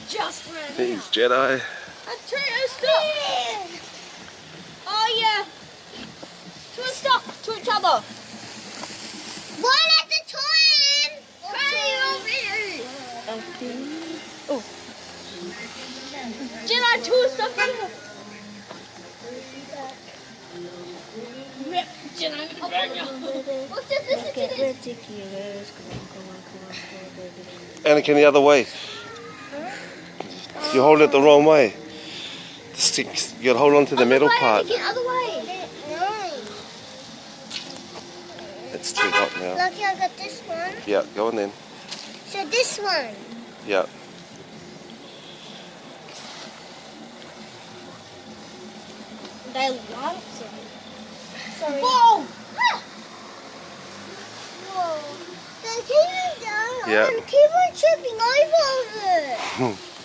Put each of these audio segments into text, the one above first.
just ran out. He's Jedi. Stop! Oh yeah. Stop to each other. One at a time! Over here! Oh. Jedi, two stuff. What's this? Listen to this. Ridiculous. Come on, baby. Anakin, the other way. You hold it the wrong way. The sticks. You gotta hold on to the middle part. Other way. It's too hot now. Lucky I got this one. Yeah, go on then. So this one. Yeah. They lumps it. Sorry. Whoa! Whoa. So keep down. Yeah. And keep on tripping over it.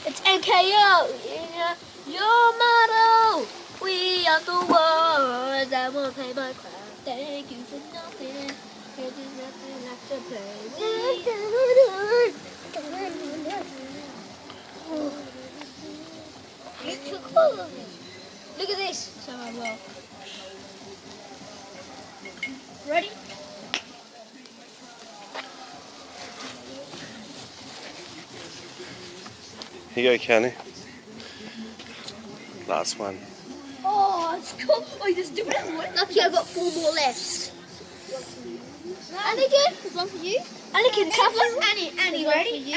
It's NKO. Yeah. Your motto. We are the ones that won't pay my crown. Thank you for nothing. There's nothing left to play. It's too cool. Look at this. Ready? Here you go, Kenny. Last one. Oh, it's cool. Oh, you just do it. Lucky I got 4 more left. Anakin, There's one for you. Anakin, traveler. Annie, Ready?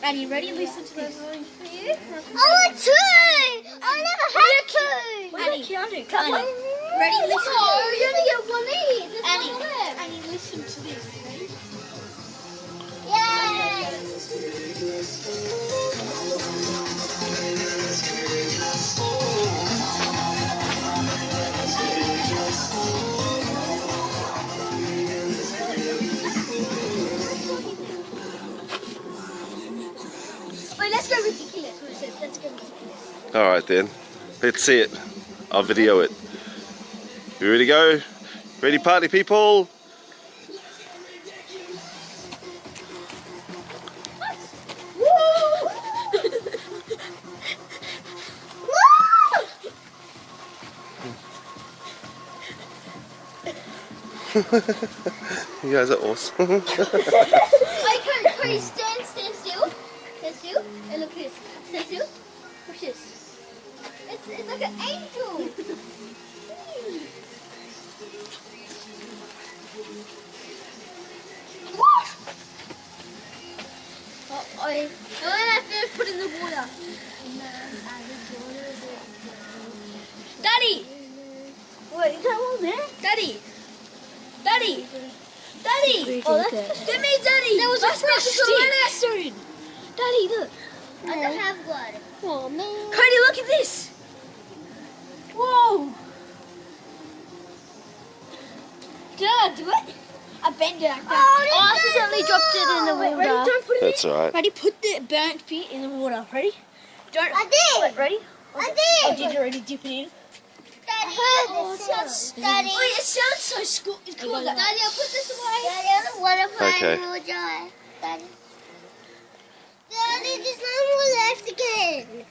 Annie, ready? Listen to this. I want 2! I never had 2! Annie, Annie, Ready? Listen. Oh, you only get one each. There's Annie, one left. Annie, listen to this. Wait, let's go ridiculous. What it says. Let's go ridiculous. Alright then. Let's see it. I'll video it. You ready to go? Ready, party people? You guys are awesome. Wait, Cody, stand still. Stand still. And look at this. Stand still. Watch this. It's like an angel. What? I have to put in the water. Daddy! Wait, is that one there? Daddy! Daddy! Daddy! Oh, that's That means Daddy! There was a fresh stick! Daddy, look! I don't have one. Oh, man. Cody, look at this! Whoa! Did I do it? I bent it like that. Oh, I accidentally dropped it in the water. Ready? Don't put it That's in. alright. Ready? Put the burnt bit in the water. Ready? Don't. I did. Wait, ready? I Oh, did. did you already dip it in? Daddy. Oh, it sounds. Daddy. Oh, it sounds so cool. It's cool. Daddy, I'll put this away. Daddy, I don't want to find Okay. more dry. Daddy. Daddy, there's no more left again.